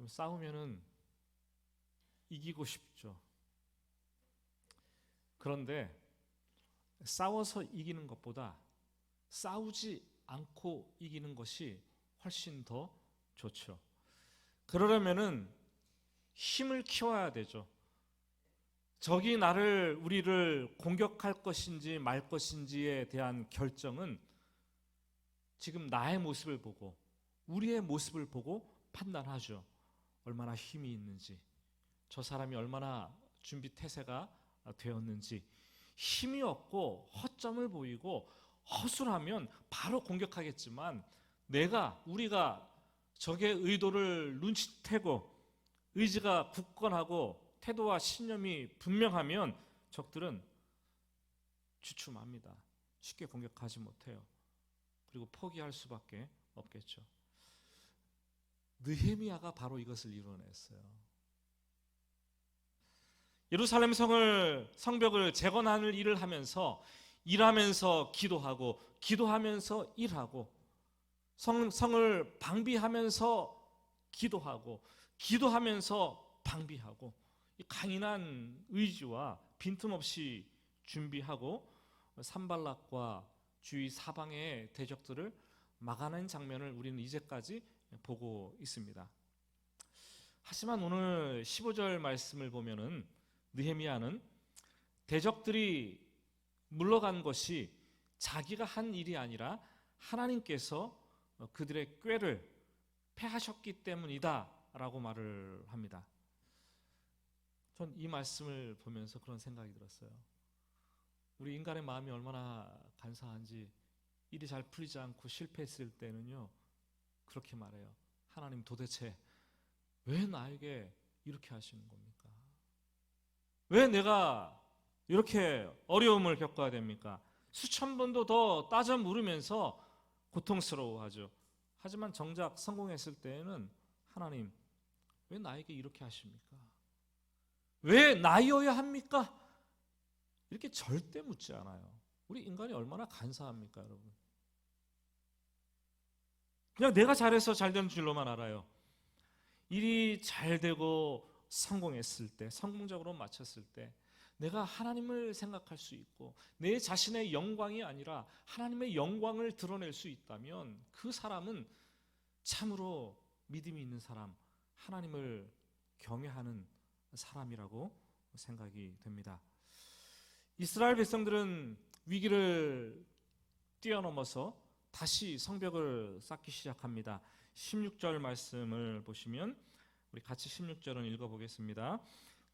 좀 싸우면은 이기고 싶죠. 그런데 싸워서 이기는 것보다 싸우지 않고 이기는 것이 훨씬 더 좋죠. 그러려면은 힘을 키워야 되죠. 적이 우리를 공격할 것인지 말 것인지에 대한 결정은 지금 나의 모습을 보고 우리의 모습을 보고 판단하죠. 얼마나 힘이 있는지, 저 사람이 얼마나 준비 태세가 되었는지. 힘이 없고 허점을 보이고 허술하면 바로 공격하겠지만, 우리가 적의 의도를 눈치채고 의지가 굳건하고 태도와 신념이 분명하면 적들은 주춤합니다. 쉽게 공격하지 못해요. 그리고 포기할 수밖에 없겠죠. 느헤미야가 바로 이것을 이뤄냈어요. 예루살렘 성벽을 재건하는 일을 하면서 일하면서 기도하고 기도하면서 일하고, 성을 방비하면서 기도하고 기도하면서 방비하고, 이 강인한 의지와 빈틈없이 준비하고 산발락과 주위 사방의 대적들을 막아낸 장면을 우리는 이제까지 보고 있습니다. 하지만 오늘 15절 말씀을 보면은 느헤미야는 대적들이 물러간 것이 자기가 한 일이 아니라 하나님께서 그들의 꾀를 패하셨기 때문이다 라고 말을 합니다. 전 이 말씀을 보면서 그런 생각이 들었어요. 우리 인간의 마음이 얼마나 간사한지, 일이 잘 풀리지 않고 실패했을 때는요, 그렇게 말해요. 하나님, 도대체 왜 나에게 이렇게 하시는 겁니까? 왜 내가 이렇게 어려움을 겪어야 됩니까? 수천 번도 더 따져 물으면서 고통스러워하죠. 하지만 정작 성공했을 때에는 하나님, 왜 나에게 이렇게 하십니까? 왜 나이어야 합니까? 이렇게 절대 묻지 않아요. 우리 인간이 얼마나 간사합니까, 여러분? 그냥 내가 잘해서 잘 되는 줄로만 알아요. 일이 잘 되고 성공했을 때, 성공적으로 마쳤을 때 내가 하나님을 생각할 수 있고 내 자신의 영광이 아니라 하나님의 영광을 드러낼 수 있다면 그 사람은 참으로 믿음이 있는 사람, 하나님을 경외하는 사람이라고 생각이 됩니다. 이스라엘 백성들은 위기를 뛰어넘어서 다시 성벽을 쌓기 시작합니다. 16절 말씀을 보시면 우리 같이 16절은 읽어보겠습니다.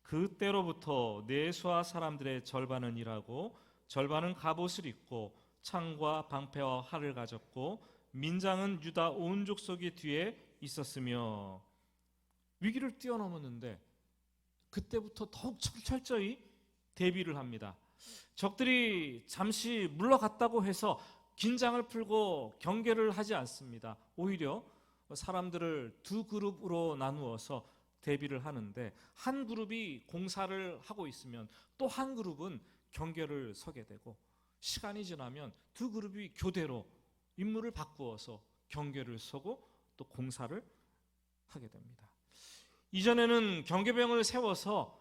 그때로부터 내수아 사람들의 절반은 일하고 절반은 갑옷을 입고 창과 방패와 활을 가졌고 민장은 유다 온 족속이 뒤에 있었으며. 위기를 뛰어넘었는데 그때부터 더욱 철저히 대비를 합니다. 적들이 잠시 물러갔다고 해서 긴장을 풀고 경계를 하지 않습니다. 오히려 사람들을 두 그룹으로 나누어서 대비를 하는데, 한 그룹이 공사를 하고 있으면 또 한 그룹은 경계를 서게 되고, 시간이 지나면 두 그룹이 교대로 임무를 바꾸어서 경계를 서고 또 공사를 하게 됩니다. 이전에는 경계병을 세워서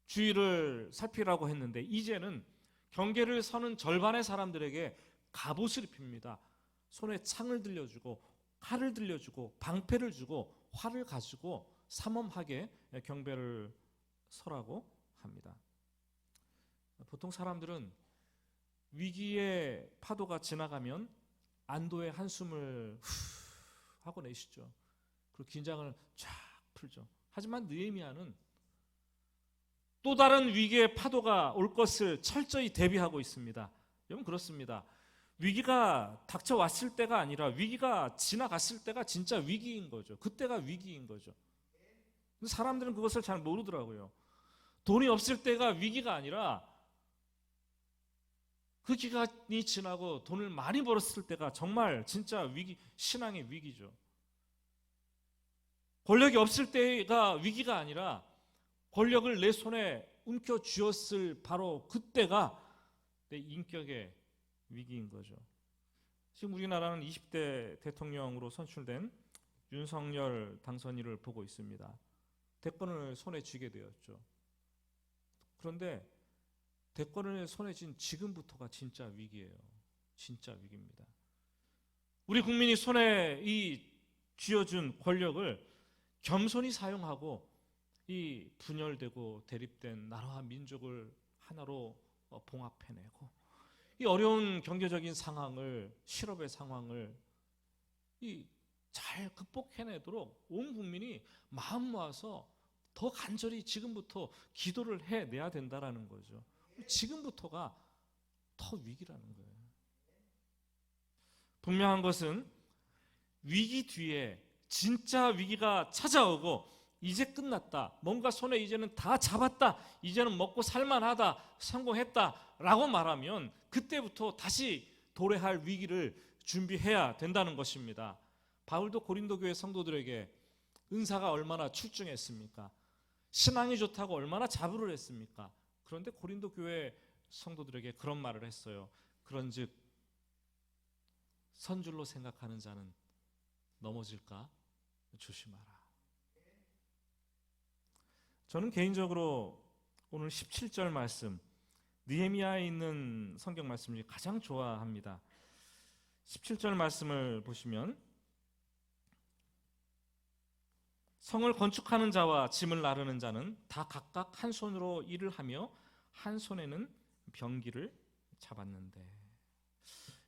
주위를 살피라고 했는데 이제는 경계를 서는 절반의 사람들에게 갑옷을 입힙니다. 손에 창을 들려주고 칼을 들려주고 방패를 주고 활을 가지고 삼엄하게 경배를 서라고 합니다. 보통 사람들은 위기의 파도가 지나가면 안도의 한숨을 하고 내쉬죠. 그리고 긴장을 쫙 풀죠. 하지만 느헤미야는 또 다른 위기의 파도가 올 것을 철저히 대비하고 있습니다. 여러분, 그렇습니다. 위기가 닥쳐왔을 때가 아니라 위기가 지나갔을 때가 진짜 위기인 거죠. 그때가 위기인 거죠. 사람들은 그것을 잘 모르더라고요. 돈이 없을 때가 위기가 아니라 그 기간이 지나고 돈을 많이 벌었을 때가 정말 진짜 위기, 신앙의 위기죠. 권력이 없을 때가 위기가 아니라 권력을 내 손에 움켜쥐었을 바로 그때가 내 인격의 위기인 거죠. 지금 우리나라는 20대 대통령으로 선출된 윤석열 당선인을 보고 있습니다. 대권을 손에 쥐게 되었죠. 그런데 대권을 손에 쥔 지금부터가 진짜 위기예요. 진짜 위기입니다. 우리 국민이 손에 이 쥐어준 권력을 겸손히 사용하고 이 분열되고 대립된 나라와 민족을 하나로 봉합해내고 이 어려운 경제적인 상황을, 실업의 상황을 잘 극복해내도록 온 국민이 마음 모아서 더 간절히 지금부터 기도를 해내야 된다라는 거죠. 지금부터가 더 위기라는 거예요. 분명한 것은 위기 뒤에 진짜 위기가 찾아오고 이제 끝났다, 뭔가 손에 이제는 다 잡았다, 이제는 먹고 살만하다, 성공했다라고 말하면 그때부터 다시 도래할 위기를 준비해야 된다는 것입니다. 바울도 고린도 교회 성도들에게 은사가 얼마나 출중했습니까? 신앙이 좋다고 얼마나 자부를 했습니까? 그런데 고린도 교회 성도들에게 그런 말을 했어요. 그런즉 선줄로 생각하는 자는 넘어질까 조심하라. 저는 개인적으로 오늘 17절 말씀, 느헤미야에 있는 성경 말씀 중에 가장 좋아합니다. 17절 말씀을 보시면 성을 건축하는 자와 짐을 나르는 자는 다 각각 한 손으로 일을 하며 한 손에는 병기를 잡았는데,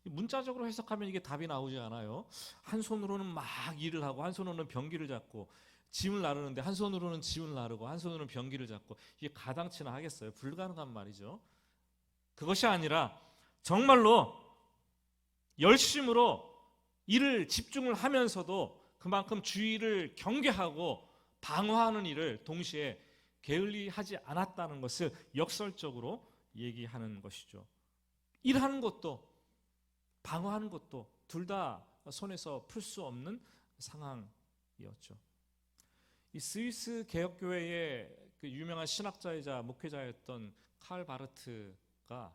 문자적으로 해석하면 이게 답이 나오지 않아요. 한 손으로는 막 일을 하고 한 손으로는 병기를 잡고 짐을 나르는데 한 손으로는 짐을 나르고 한 손으로는 병기를 잡고 이게 가당치나 하겠어요? 불가능한 말이죠. 그것이 아니라 정말로 열심으로 일을 집중을 하면서도 그만큼 주의를 경계하고 방어하는 일을 동시에 게을리하지 않았다는 것을 역설적으로 얘기하는 것이죠. 일하는 것도 방어하는 것도 둘 다 손에서 풀 수 없는 상황이었죠. 이 스위스 개혁교회의 그 유명한 신학자이자 목회자였던 칼 바르트가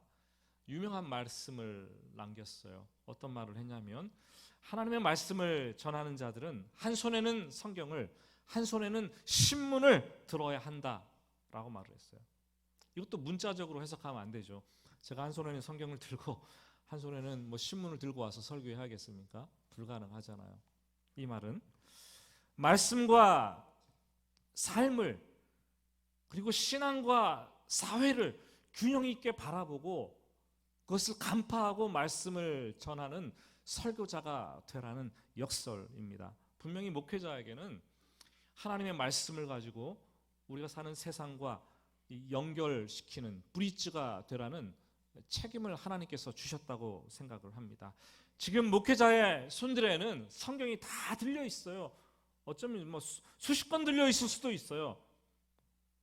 유명한 말씀을 남겼어요. 어떤 말을 했냐면, 하나님의 말씀을 전하는 자들은 한 손에는 성경을, 한 손에는 신문을 들어야 한다라고 말을 했어요. 이것도 문자적으로 해석하면 안 되죠. 제가 한 손에는 성경을 들고 한 손에는 뭐 신문을 들고 와서 설교해야겠습니까? 불가능하잖아요. 이 말은 말씀과 삶을, 그리고 신앙과 사회를 균형 있게 바라보고 그것을 간파하고 말씀을 전하는 설교자가 되라는 역설입니다. 분명히 목회자에게는 하나님의 말씀을 가지고 우리가 사는 세상과 연결시키는 브리지가 되라는 책임을 하나님께서 주셨다고 생각을 합니다. 지금 목회자의 손들에는 성경이 다 들려 있어요. 어쩌면 뭐 수십 권 들려 있을 수도 있어요.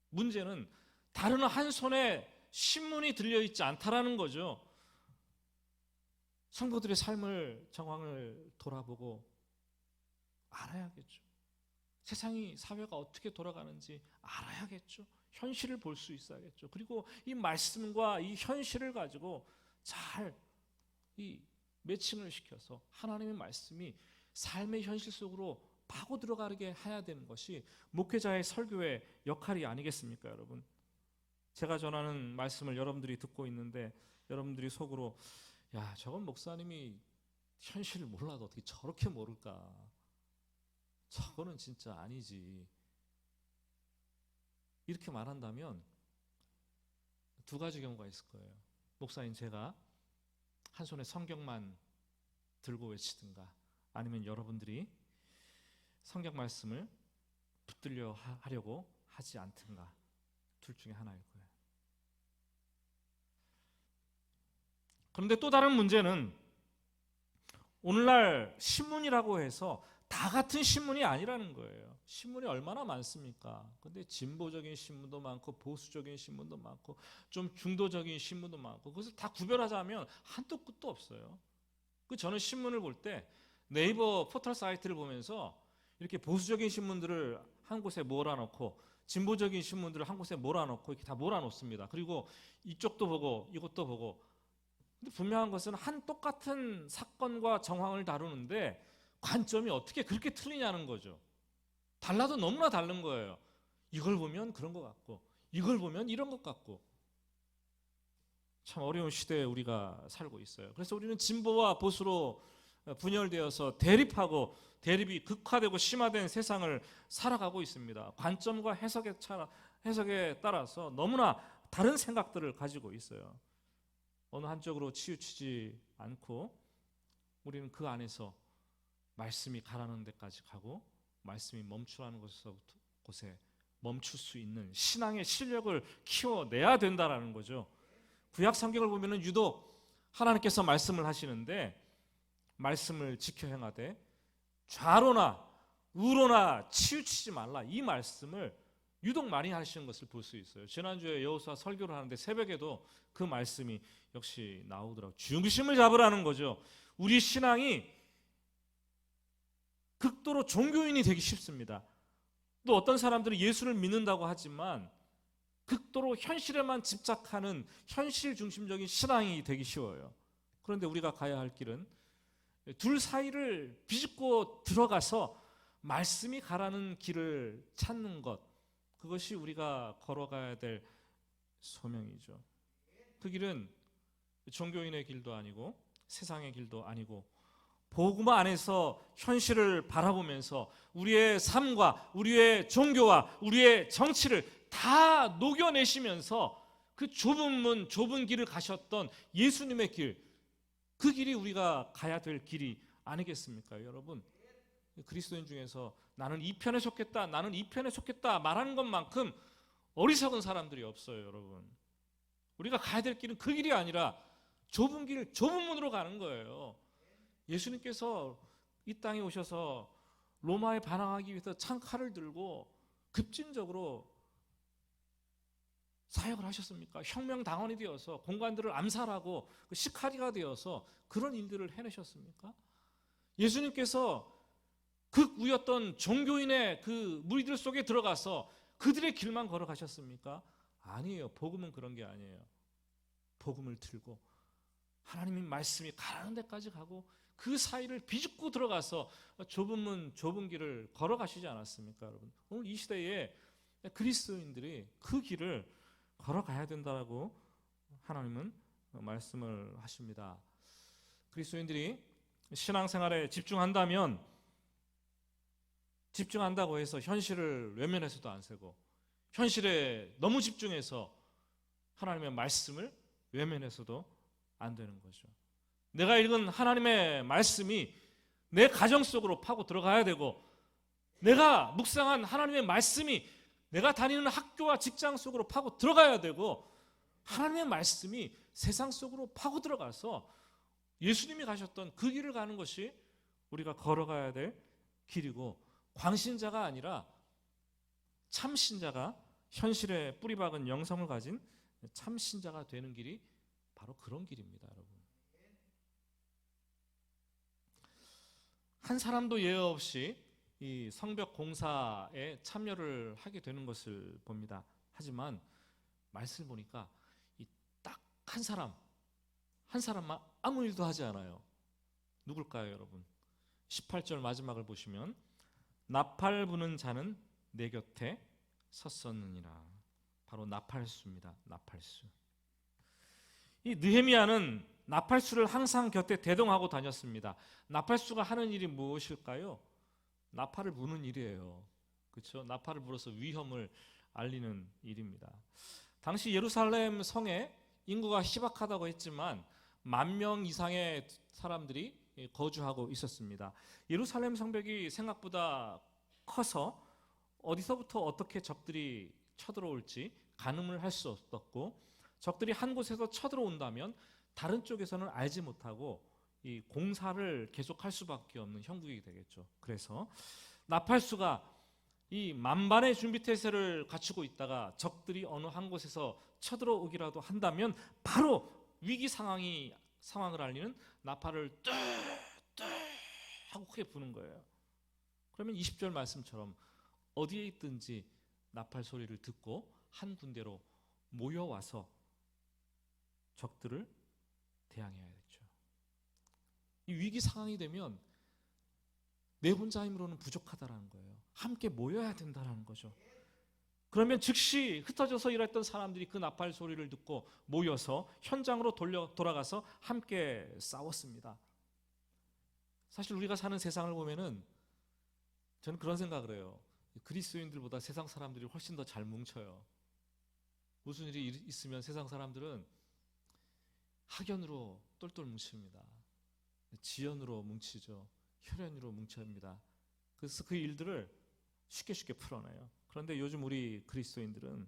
문제는 다른 한 손에 신문이 들려 있지 않다라는 거죠. 성도들의 삶을, 정황을 돌아보고 알아야겠죠. 세상이, 사회가 어떻게 돌아가는지 알아야겠죠. 현실을 볼 수 있어야겠죠. 그리고 이 말씀과 이 현실을 가지고 잘 이 매칭을 시켜서 하나님의 말씀이 삶의 현실 속으로 파고 들어가게 해야 되는 것이 목회자의 설교의 역할이 아니겠습니까, 여러분? 제가 전하는 말씀을 여러분들이 듣고 있는데 여러분들이 속으로, 야, 저건 목사님이 현실을 몰라도 어떻게 저렇게 모를까? 저거는 진짜 아니지. 이렇게 말한다면 두 가지 경우가 있을 거예요. 목사님, 제가 한 손에 성경만 들고 외치든가, 아니면 여러분들이 성경 말씀을 붙들려 하려고 하지 않든가, 둘 중에 하나일 거예요. 그런데 또 다른 문제는 오늘날 신문이라고 해서 다 같은 신문이 아니라는 거예요. 신문이 얼마나 많습니까? 근데 진보적인 신문도 많고 보수적인 신문도 많고 좀 중도적인 신문도 많고, 그것을 다 구별하자면 한도 끝도 없어요. 저는 신문을 볼 때 네이버 포털 사이트를 보면서 이렇게 보수적인 신문들을 한 곳에 몰아놓고 진보적인 신문들을 한 곳에 몰아놓고 이렇게 다 몰아놓습니다. 그리고 이쪽도 보고 이것도 보고. 근데 분명한 것은 한 똑같은 사건과 정황을 다루는데 관점이 어떻게 그렇게 틀리냐는 거죠. 달라도 너무나 다른 거예요. 이걸 보면 그런 것 같고, 이걸 보면 이런 것 같고. 참 어려운 시대에 우리가 살고 있어요. 그래서 우리는 진보와 보수로 분열되어서 대립하고, 대립이 극화되고 심화된 세상을 살아가고 있습니다. 관점과 해석에 따라서 너무나 다른 생각들을 가지고 있어요. 어느 한쪽으로 치우치지 않고 우리는 그 안에서 말씀이 가라는 데까지 가고, 말씀이 멈추라는 곳에 멈출 수 있는 신앙의 실력을 키워내야 된다라는 거죠. 구약 성경을 보면은 유독 하나님께서 말씀을 하시는데, 말씀을 지켜 행하되 좌로나 우로나 치우치지 말라, 이 말씀을 유독 많이 하시는 것을 볼 수 있어요. 지난주에 여호수아 설교를 하는데 새벽에도 그 말씀이 역시 나오더라고요. 중심을 잡으라는 거죠. 우리 신앙이 극도로 종교인이 되기 쉽습니다. 또 어떤 사람들은 예수를 믿는다고 하지만 극도로 현실에만 집착하는 현실 중심적인 신앙이 되기 쉬워요. 그런데 우리가 가야 할 길은 둘 사이를 비집고 들어가서 말씀이 가라는 길을 찾는 것, 그것이 우리가 걸어가야 될 소명이죠. 그 길은 종교인의 길도 아니고 세상의 길도 아니고, 복음 안에서 현실을 바라보면서 우리의 삶과 우리의 종교와 우리의 정치를 다 녹여내시면서 그 좁은 문, 좁은 길을 가셨던 예수님의 길, 그 길이 우리가 가야 될 길이 아니겠습니까, 여러분? 그리스도인 중에서 나는 이 편에 속했다, 나는 이 편에 속했다 말하는 것만큼 어리석은 사람들이 없어요, 여러분. 우리가 가야 될 길은 그 길이 아니라 좁은 길, 좁은 문으로 가는 거예요. 예수님께서 이 땅에 오셔서 로마에 반항하기 위해서 창칼을 들고 급진적으로 사역을 하셨습니까? 혁명당원이 되어서 공관들을 암살하고 시카리가 되어서 그런 일들을 해내셨습니까? 예수님께서 극우였던 종교인의 그 무리들 속에 들어가서 그들의 길만 걸어가셨습니까? 아니에요. 복음은 그런 게 아니에요. 복음을 들고 하나님의 말씀이 가라는 데까지 가고 그 사이를 비집고 들어가서 좁은 문, 좁은 길을 걸어가시지 않았습니까, 여러분? 오늘 이 시대에 그리스도인들이 그 길을 걸어가야 된다라고 하나님은 말씀을 하십니다. 그리스도인들이 신앙생활에 집중한다고 해서 현실을 외면해서도 안 세고, 현실에 너무 집중해서 하나님의 말씀을 외면해서도 안 되는 거죠. 내가 읽은 하나님의 말씀이 내 가정 속으로 파고 들어가야 되고, 내가 묵상한 하나님의 말씀이 내가 다니는 학교와 직장 속으로 파고 들어가야 되고, 하나님의 말씀이 세상 속으로 파고 들어가서 예수님이 가셨던 그 길을 가는 것이 우리가 걸어가야 될 길이고, 광신자가 아니라 참신자가, 현실에 뿌리박은 영성을 가진 참신자가 되는 길이 바로 그런 길입니다, 여러분. 한 사람도 예외 없이 이 성벽 공사에 참여를 하게 되는 것을 봅니다. 하지만 말씀을 보니까 딱 한 사람만 아무 일도 하지 않아요. 누굴까요, 여러분? 18절 마지막을 보시면 나팔 부는 자는 내 곁에 섰었느니라. 바로 나팔수입니다. 나팔수. 이 느헤미야는 나팔수를 항상 곁에 대동하고 다녔습니다. 나팔수가 하는 일이 무엇일까요? 나팔을 부는 일이에요. 그렇죠? 나팔을 불어서 위험을 알리는 일입니다. 당시 예루살렘 성에 인구가 희박하다고 했지만 10,000명 이상의 사람들이 거주하고 있었습니다. 예루살렘 성벽이 생각보다 커서 어디서부터 어떻게 적들이 쳐들어올지 가늠을 할 수 없었고, 적들이 한 곳에서 쳐들어온다면 다른 쪽에서는 알지 못하고 이 공사를 계속할 수밖에 없는 형국이 되겠죠. 그래서 나팔수가 이 만반의 준비태세를 갖추고 있다가 적들이 어느 한 곳에서 쳐들어오기라도 한다면 바로 위기 상황을 알리는 나팔을 뚜 하고 크게 부는 거예요. 그러면 20절 말씀처럼 어디에 있든지 나팔 소리를 듣고 한 군데로 모여와서 적들을 대항해야겠죠. 이 위기 상황이 되면 내 혼자 힘으로는 부족하다라는 거예요. 함께 모여야 된다라는 거죠. 그러면 즉시 흩어져서 일했던 사람들이 그 나팔 소리를 듣고 모여서 현장으로 돌아가서 함께 싸웠습니다. 사실 우리가 사는 세상을 보면은 저는 그런 생각을 해요. 그리스도인들보다 세상 사람들이 훨씬 더 잘 뭉쳐요. 무슨 일이 있으면 세상 사람들은 학연으로 똘똘 뭉칩니다. 지연으로 뭉치죠. 혈연으로 뭉칩니다. 그래서 그 일들을 쉽게 풀어내요. 그런데 요즘 우리 그리스도인들은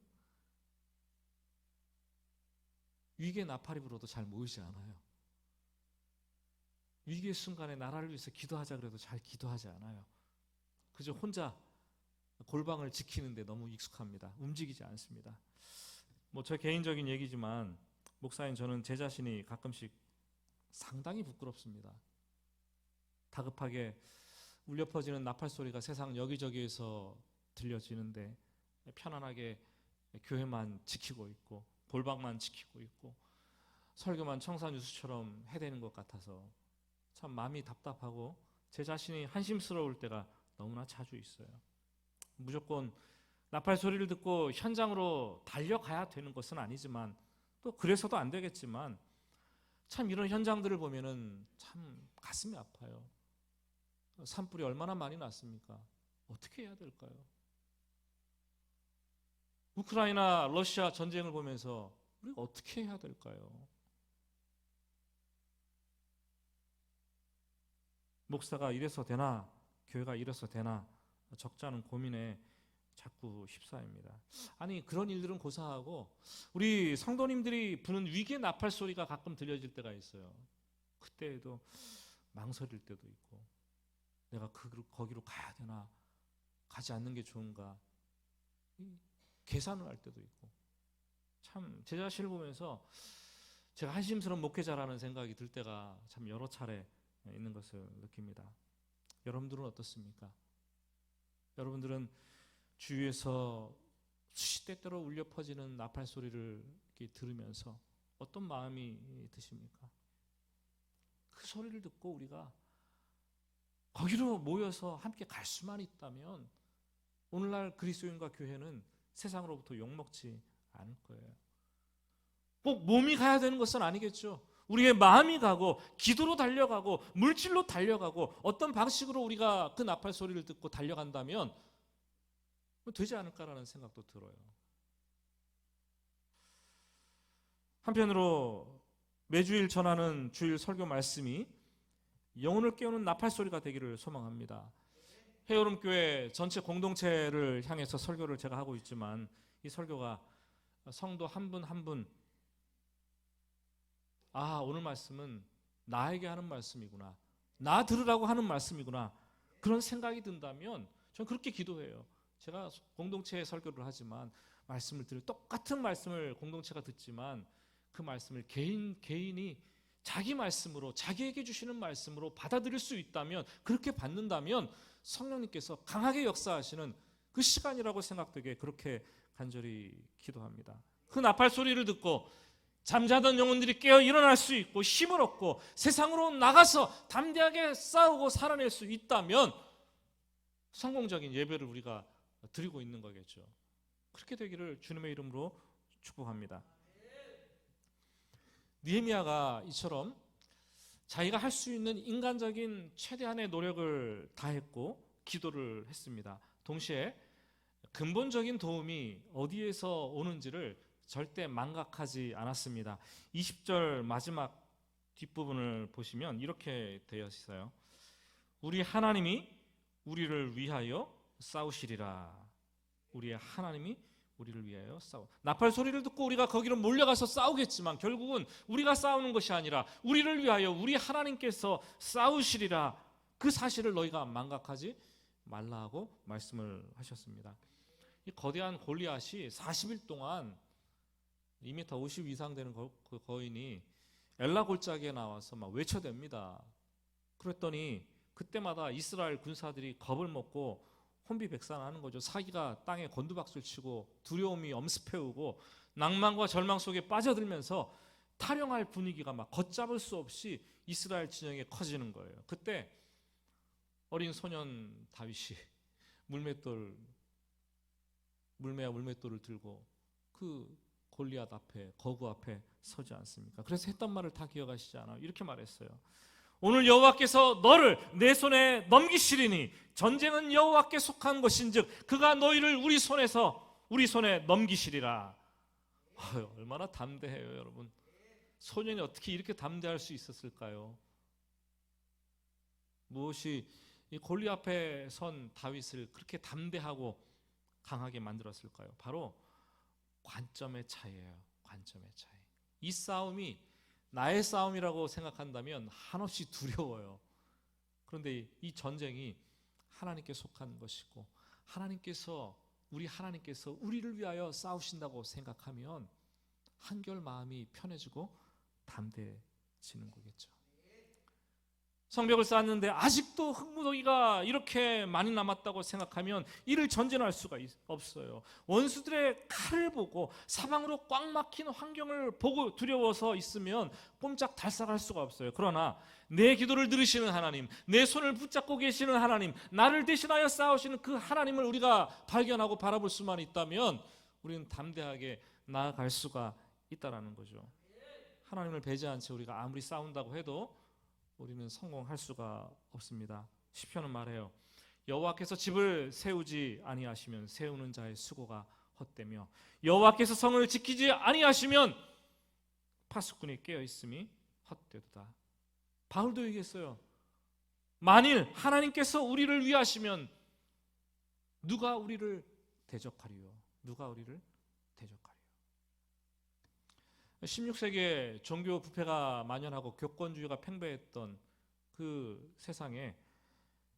위기의 나팔이 불어도 잘 모이지 않아요. 위기의 순간에 나라를 위해서 기도하자 그래도 잘 기도하지 않아요. 그저 혼자 골방을 지키는데 너무 익숙합니다. 움직이지 않습니다. 뭐 저 개인적인 얘기지만 목사인 저는 제 자신이 가끔씩 상당히 부끄럽습니다. 다급하게 울려 퍼지는 나팔 소리가 세상 여기저기에서 들려지는데 편안하게 교회만 지키고 있고 골방만 지키고 있고 설교만 청사뉴스처럼 해대는 것 같아서 참 마음이 답답하고 제 자신이 한심스러울 때가 너무나 자주 있어요. 무조건 나팔 소리를 듣고 현장으로 달려가야 되는 것은 아니지만 또 그래서도 안 되겠지만 참 이런 현장들을 보면은 참 가슴이 아파요. 산불이 얼마나 많이 났습니까? 어떻게 해야 될까요? 우크라이나 러시아 전쟁을 보면서 우리가 어떻게 해야 될까요? 목사가 이래서 되나 교회가 이래서 되나 적잖은 고민에 자꾸 휩싸입니다. 아니 그런 일들은 고사하고 우리 성도님들이 부는 위기의 나팔 소리가 가끔 들려질 때가 있어요. 그때에도 망설일 때도 있고 내가 거기로 가야 되나 가지 않는 게 좋은가 계산을 할 때도 있고 참 제 자신을 보면서 제가 한심스러운 목회자라는 생각이 들 때가 참 여러 차례 있는 것을 느낍니다. 여러분들은 어떻습니까? 여러분들은 주위에서 수시때때로 울려 퍼지는 나팔 소리를 이렇게 들으면서 어떤 마음이 드십니까? 그 소리를 듣고 우리가 거기로 모여서 함께 갈 수만 있다면 오늘날 그리스도인과 교회는 세상으로부터 욕먹지 않을 거예요. 꼭 몸이 가야 되는 것은 아니겠죠. 우리의 마음이 가고 기도로 달려가고 물질로 달려가고 어떤 방식으로 우리가 그 나팔 소리를 듣고 달려간다면 되지 않을까라는 생각도 들어요. 한편으로 매주일 전하는 주일 설교 말씀이 영혼을 깨우는 나팔 소리가 되기를 소망합니다. 해오름교회 전체 공동체를 향해서 설교를 제가 하고 있지만 이 설교가 성도 한 분 한 분 오늘 말씀은 나에게 하는 말씀이구나, 나 들으라고 하는 말씀이구나 그런 생각이 든다면 저는 그렇게 기도해요. 제가 공동체에 설교를 하지만 말씀을 들을 똑같은 말씀을 공동체가 듣지만 그 말씀을 개인이 자기 말씀으로 자기에게 주시는 말씀으로 받아들일 수 있다면 그렇게 받는다면 성령님께서 강하게 역사하시는 그 시간이라고 생각되게 그렇게 간절히 기도합니다. 그 나팔 소리를 듣고 잠자던 영혼들이 깨어 일어날 수 있고 힘을 얻고 세상으로 나가서 담대하게 싸우고 살아낼 수 있다면 성공적인 예배를 우리가 드리고 있는 거겠죠. 그렇게 되기를 주님의 이름으로 축복합니다. 느헤미야가 이처럼 자기가 할 수 있는 인간적인 최대한의 노력을 다했고 기도를 했습니다. 동시에 근본적인 도움이 어디에서 오는지를 절대 망각하지 않았습니다. 20절 마지막 뒷부분을 보시면 이렇게 되어 있어요. 우리 하나님이 우리를 위하여 싸우시리라. 우리의 하나님이 우리를 위하여 나팔 소리를 듣고 우리가 거기로 몰려가서 싸우겠지만 결국은 우리가 싸우는 것이 아니라 우리를 위하여 우리 하나님께서 싸우시리라. 그 사실을 너희가 망각하지 말라고 말씀을 하셨습니다. 이 거대한 골리앗이 40일 동안 2m 50 이상 되는 그 거인이 엘라 골짜기에 나와서 막 외쳐댑니다. 그랬더니 그때마다 이스라엘 군사들이 겁을 먹고 혼비백산하는 거죠. 사기가 땅에 곤두박질 치고 두려움이 엄습해오고 낭만과 절망 속에 빠져들면서 탈영할 분위기가 막 걷잡을 수 없이 이스라엘 진영에 커지는 거예요. 그때 어린 소년 다윗이 물맷돌을 들고 그 골리앗 앞에, 거구 앞에 서지 않습니까? 그래서 했던 말을 다 기억하시지 않아요? 이렇게 말했어요. 오늘 여호와께서 너를 내 손에 넘기시리니 전쟁은 여호와께 속한 것인즉 그가 너희를 우리 손에 넘기시리라. 아유, 얼마나 담대해요, 여러분. 소년이 어떻게 이렇게 담대할 수 있었을까요? 무엇이 이 골리앗 앞에 선 다윗을 그렇게 담대하고 강하게 만들었을까요? 바로 관점의 차이예요. 관점의 차이. 이 싸움이 나의 싸움이라고 생각한다면 한없이 두려워요. 그런데 이 전쟁이 하나님께 속한 것이고 하나님께서 우리를 위하여 싸우신다고 생각하면 한결 마음이 편해지고 담대해지는 거겠죠. 성벽을 쌓았는데 아직도 흙무더기가 이렇게 많이 남았다고 생각하면 이를 전진할 수가 없어요. 원수들의 칼을 보고 사방으로 꽉 막힌 환경을 보고 두려워서 있으면 꼼짝 달싹할 수가 없어요. 그러나 내 기도를 들으시는 하나님, 내 손을 붙잡고 계시는 하나님, 나를 대신하여 싸우시는 그 하나님을 우리가 발견하고 바라볼 수만 있다면 우리는 담대하게 나아갈 수가 있다라는 거죠. 하나님을 배제한 채 우리가 아무리 싸운다고 해도 우리는 성공할 수가 없습니다. 시편은 말해요. 여호와께서 집을 세우지 아니하시면 세우는 자의 수고가 헛되며 여호와께서 성을 지키지 아니하시면 파수꾼이 깨어 있음이 헛되도다. 바울도 얘기했어요. 만일 하나님께서 우리를 위하시면 누가 우리를 대적하리요? 누가 우리를 대적하리요? 16세기에 종교 부패가 만연하고 교권주의가 팽배했던 그 세상에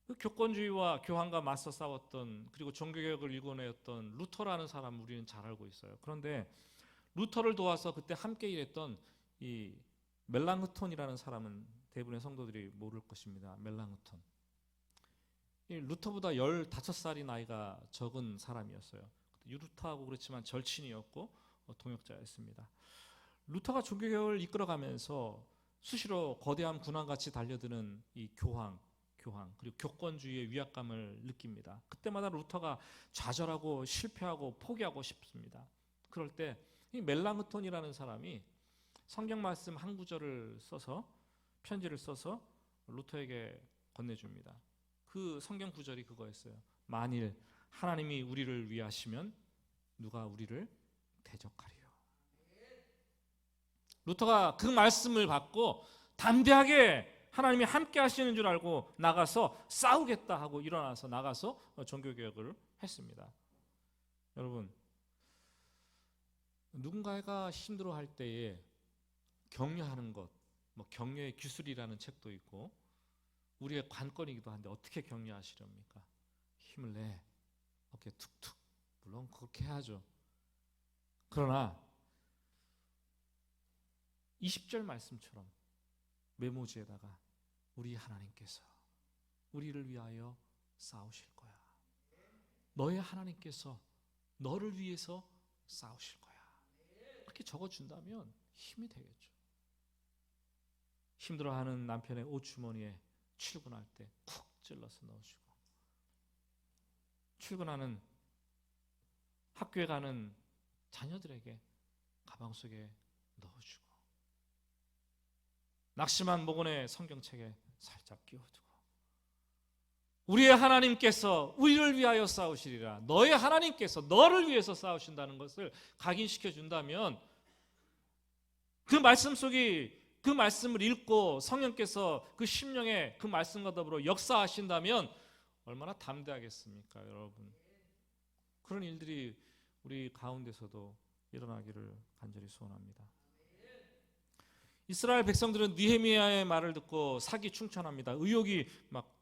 그 교권주의와 교황과 맞서 싸웠던, 그리고 종교개혁을 일궈내었던 루터라는 사람 우리는 잘 알고 있어요. 그런데 루터를 도와서 그때 함께 일했던 이 멜랑흐톤이라는 사람은 대부분의 성도들이 모를 것입니다. 멜랑흐톤. 이 루터보다 15살이 나이가 적은 사람이었어요. 루터하고 그렇지만 절친이었고 동역자였습니다. 루터가 종교개혁을 이끌어가면서 수시로 거대한 군왕같이 달려드는 이 교황 그리고 교권주의의 위압감을 느낍니다. 그때마다 루터가 좌절하고 실패하고 포기하고 싶습니다. 그럴 때 이 멜랑흐톤이라는 사람이 성경 말씀 한 구절을 써서, 편지를 써서 루터에게 건네줍니다. 그 성경 구절이 그거였어요. 만일 하나님이 우리를 위하시면 누가 우리를 대적하리요? 루터가 그 말씀을 받고 담대하게 하나님이 함께 하시는 줄 알고 나가서 싸우겠다 하고 일어나서 나가서 종교개혁을 했습니다. 여러분, 누군가가 힘들어할 때에 격려하는 것, 격려의 기술이라는 책도 있고 우리의 관건이기도 한데 어떻게 격려하시렵니까? 힘을 내, 어깨 툭툭. 물론 그렇게 해야죠. 그러나 20절 말씀처럼 메모지에다가 우리 하나님께서 우리를 위하여 싸우실 거야. 너의 하나님께서 너를 위해서 싸우실 거야. 그렇게 적어준다면 힘이 되겠죠. 힘들어하는 남편의 옷주머니에 출근할 때 쿡 찔러서 넣어주고, 출근하는 학교에 가는 자녀들에게 가방 속에 넣어주고, 낙심한 목원의 성경책에 살짝 끼워두고, 우리의 하나님께서 우리를 위하여 싸우시리라, 너의 하나님께서 너를 위해서 싸우신다는 것을 각인시켜 준다면 그 말씀 속이, 그 말씀을 읽고 성령께서 그 심령에 그 말씀과 더불어 역사하신다면 얼마나 담대하겠습니까, 여러분? 그런 일들이 우리 가운데서도 일어나기를 간절히 소원합니다. 이스라엘 백성들은 느헤미야의 말을 듣고 사기 충천합니다. 의욕이 막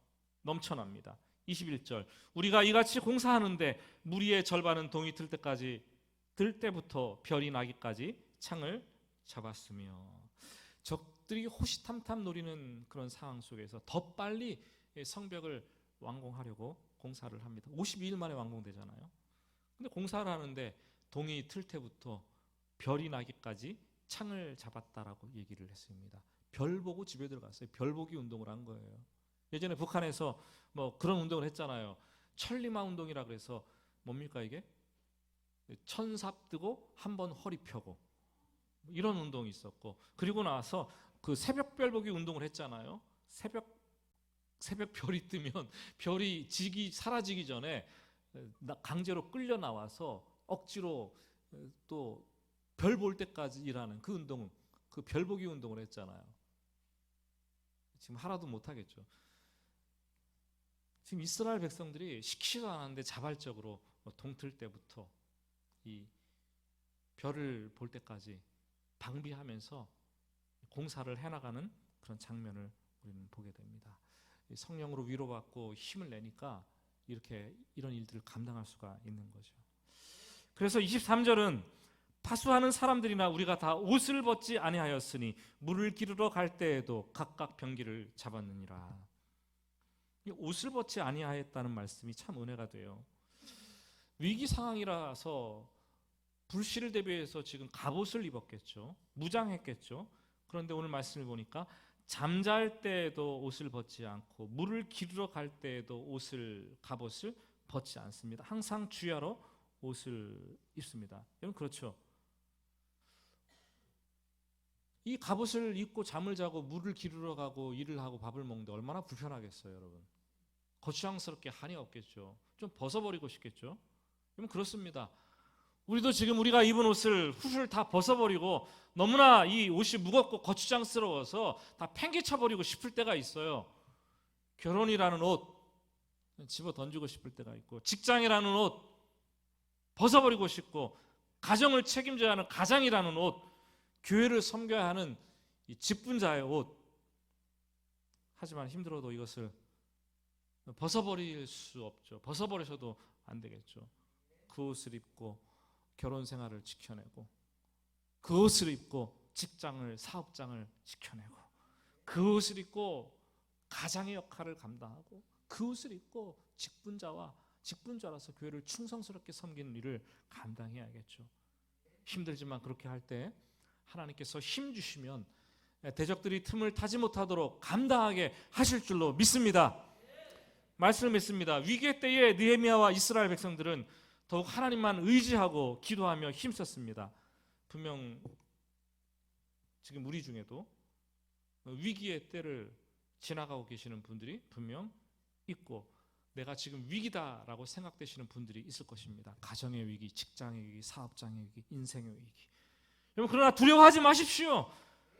넘쳐납니다. 21절, 우리가 이같이 공사하는데 무리의 절반은 동이 들 때부터 별이 나기까지 창을 잡았으며, 적들이 호시탐탐 노리는 그런 상황 속에서 더 빨리 성벽을 완공하려고 공사를 합니다. 52일 만에 완공되잖아요. 근데 공사를 하는데 동이 틀 때부터 별이 나기까지 창을 잡았다라고 얘기를 했습니다. 별 보고 집에 들어갔어요. 별 보기 운동을 한 거예요. 예전에 북한에서 뭐 그런 운동을 했잖아요. 천리마 운동이라 그래서 뭡니까 이게? 천삽 뜨고 한 번 허리 펴고 이런 운동이 있었고, 그리고 나서 그 새벽별 보기 운동을 했잖아요. 새벽 별이 뜨면 별이 사라지기 전에 강제로 끌려 나와서 억지로 또 별 볼 때까지 일하는 그 운동, 그 별 보기 운동을 했잖아요. 지금 하나도 못 하겠죠. 지금 이스라엘 백성들이 시키지도 않았는데 자발적으로 동틀 때부터 이 별을 볼 때까지 방비하면서 공사를 해나가는 그런 장면을 우리는 보게 됩니다. 성령으로 위로받고 힘을 내니까 이런 일들을 감당할 수가 있는 거죠. 그래서 23절은 파수하는 사람들이나 우리가 다 옷을 벗지 아니하였으니 물을 기르러 갈 때에도 각각 병기를 잡았느니라. 이 옷을 벗지 아니하였다는 말씀이 참 은혜가 돼요. 위기 상황이라서 불씨를 대비해서 지금 갑옷을 입었겠죠. 무장했겠죠. 그런데 오늘 말씀을 보니까 잠잘 때에도 옷을 벗지 않고 물을 기르러 갈 때에도 갑옷을 벗지 않습니다. 항상 주야로 옷을 입습니다. 여러분 그렇죠? 이 갑옷을 입고 잠을 자고 물을 기르러 가고 일을 하고 밥을 먹는데 얼마나 불편하겠어요, 여러분. 거추장스럽게 한이 없겠죠. 좀 벗어버리고 싶겠죠. 여러분 그렇습니다. 우리도 지금 우리가 입은 옷을 훌훌 다 벗어버리고 너무나 이 옷이 무겁고 거추장스러워서 다 팽개쳐버리고 싶을 때가 있어요. 결혼이라는 옷 집어 던지고 싶을 때가 있고, 직장이라는 옷 벗어버리고 싶고, 가정을 책임져야 하는 가장이라는 옷, 교회를 섬겨야 하는 이 직분자의 옷, 하지만 힘들어도 이것을 벗어버릴 수 없죠. 벗어버리셔도 안 되겠죠. 그 옷을 입고 결혼 생활을 지켜내고, 그 옷을 입고 직장을, 사업장을 지켜내고, 그 옷을 입고 가장의 역할을 감당하고, 그 옷을 입고 직분자라서 교회를 충성스럽게 섬기는 일을 감당해야겠죠. 힘들지만 그렇게 할 때 하나님께서 힘 주시면 대적들이 틈을 타지 못하도록 감당하게 하실 줄로 믿습니다. 말씀을 믿습니다. 위기의 때에 느헤미야와 이스라엘 백성들은 더욱 하나님만 의지하고 기도하며 힘썼습니다. 분명 지금 우리 중에도 위기의 때를 지나가고 계시는 분들이 분명 있고, 내가 지금 위기다라고 생각되시는 분들이 있을 것입니다. 가정의 위기, 직장의 위기, 사업장의 위기, 인생의 위기. 여러분 그러나 두려워하지 마십시오.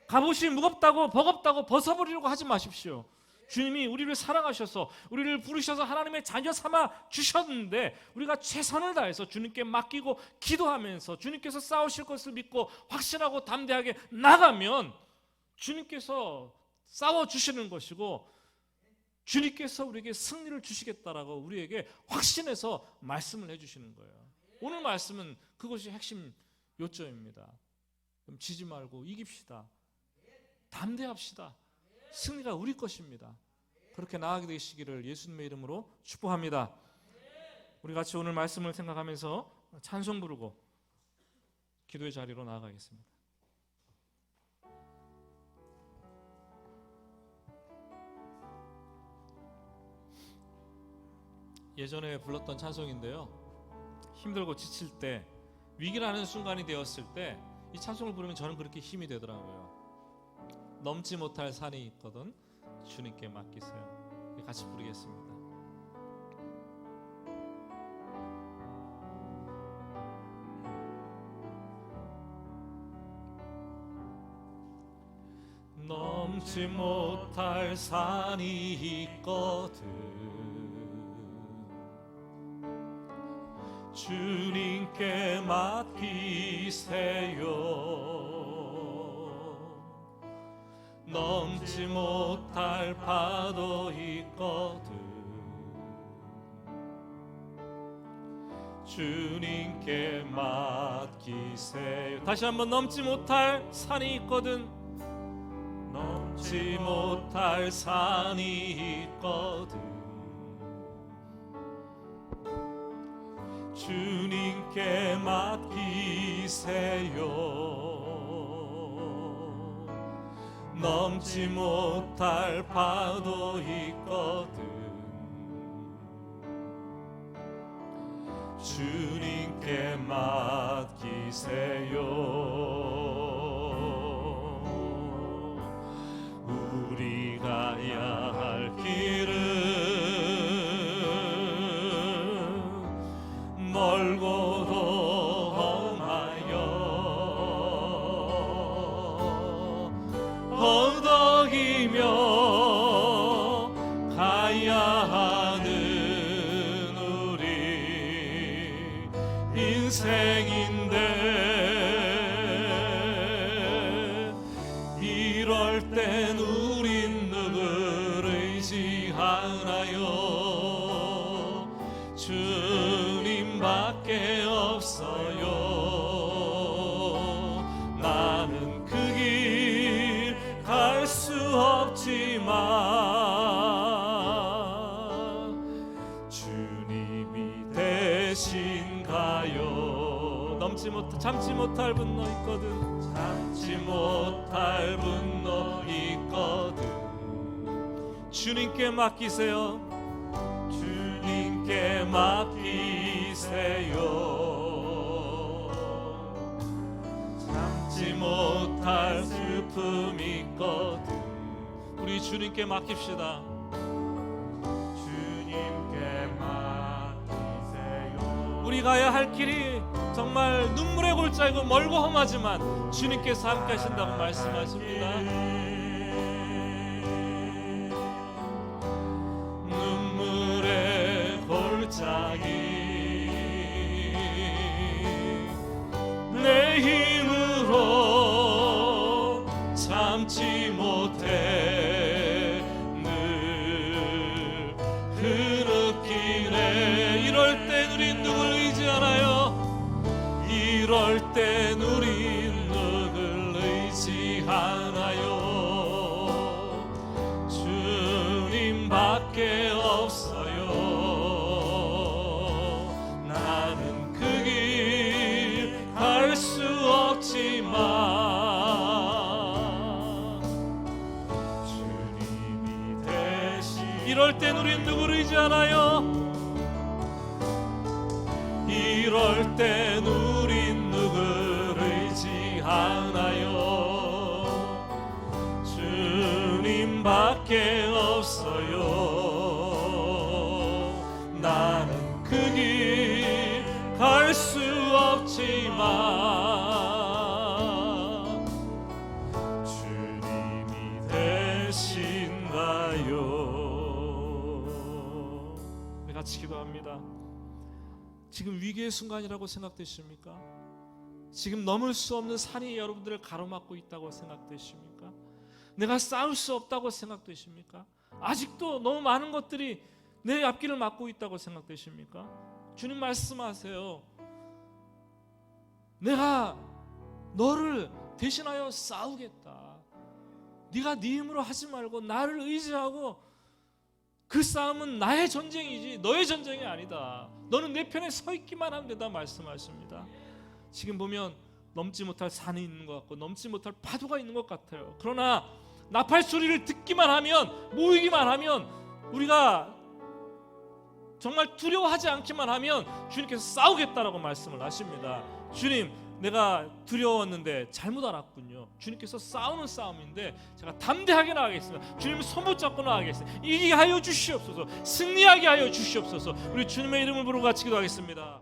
갑옷이 무겁다고 버겁다고 벗어버리려고 하지 마십시오. 주님이 우리를 사랑하셔서 우리를 부르셔서 하나님의 자녀 삼아 주셨는데, 우리가 최선을 다해서 주님께 맡기고 기도하면서 주님께서 싸우실 것을 믿고 확신하고 담대하게 나가면 주님께서 싸워주시는 것이고, 주님께서 우리에게 승리를 주시겠다라고 우리에게 확신해서 말씀을 해주시는 거예요. 오늘 말씀은 그것이 핵심 요점입니다. 그럼 지지 말고 이깁시다. 담대합시다. 승리가 우리 것입니다. 그렇게 나아가게 되시기를 예수님의 이름으로 축복합니다. 우리 같이 오늘 말씀을 생각하면서 찬송 부르고 기도의 자리로 나아가겠습니다. 예전에 불렀던 찬송인데요, 힘들고 지칠 때, 위기라는 순간이 되었을 때 이 찬송을 부르면 저는 그렇게 힘이 되더라고요. 넘지 못할 산이 있거든 주님께 맡기세요. 같이 부르겠습니다. 넘지 못할 산이 있거든 주님께 맡기세요. 넘지 못할 파도 있거든 주님께 맡기세요. 다시 한번, 넘지 못할 산이 있거든, 넘지 못할 산이 있거든 주님께 맡기세요. 넘지 못할 파도 있거든. 주님께 맡기세요. 우리 가야 할 길은 멀고도 험하여 언덕이며 가야 하는 우리 인생인데, 이럴 땐 우린 누굴 의지하나요? 주님밖에 없어요. 나는 그 길 갈 수 없지만 주님이 대신 가요. 참지 못할 분노 있거든. 참지 못할 분노 있거든. 주님께 맡기세요. 주님께 맡기세요. 참지 못할 슬픔 있거든. 우리 주님께 맡깁시다. 주님께 맡기세요. 우리 가야 할 길이 정말 눈물의 골짜기고 멀고 험하지만 주님께서 함께 하신다고 말씀하십니다. 눈물의 골짜기 내 힘으로 참지 못해 늘 흐느끼네. 이럴 땐 우린 누굴 의지하나요? 이럴 땐 우린 누굴 의지하나요? 주님밖에 없어요. 나는 그 길 갈 수 없지만 주님이 대신. 이럴 땐 우린 누굴 의지하나요? 이럴 땐 우린 누굴 의지하나요? 주님밖에 없어요. 나는 그 길 갈 수 없지만 주님이 대신 가요. 우리 같이 기도합니다. 지금 위기의 순간이라고 생각되십니까? 지금 넘을 수 없는 산이 여러분들을 가로막고 있다고 생각되십니까? 내가 싸울 수 없다고 생각되십니까? 아직도 너무 많은 것들이 내 앞길을 막고 있다고 생각되십니까? 주님 말씀하세요. 내가 너를 대신하여 싸우겠다. 네가 네 힘으로 하지 말고 나를 의지하고, 그 싸움은 나의 전쟁이지 너의 전쟁이 아니다. 너는 내 편에 서 있기만 하면 된다 말씀하십니다. 지금 보면 넘지 못할 산이 있는 것 같고 넘지 못할 파도가 있는 것 같아요. 그러나 나팔 소리를 듣기만 하면, 모이기만 하면, 우리가 정말 두려워하지 않기만 하면 주님께서 싸우겠다라고 말씀을 하십니다. 주님, 내가 두려웠는데 잘못 알았군요. 주님께서 싸우는 싸움인데 제가 담대하게 나가겠습니다. 주님 손 붙잡고 나가겠습니다. 이기게 하여 주시옵소서. 승리하게 하여 주시옵소서. 우리 주님의 이름을 부르고 같이 기도하겠습니다.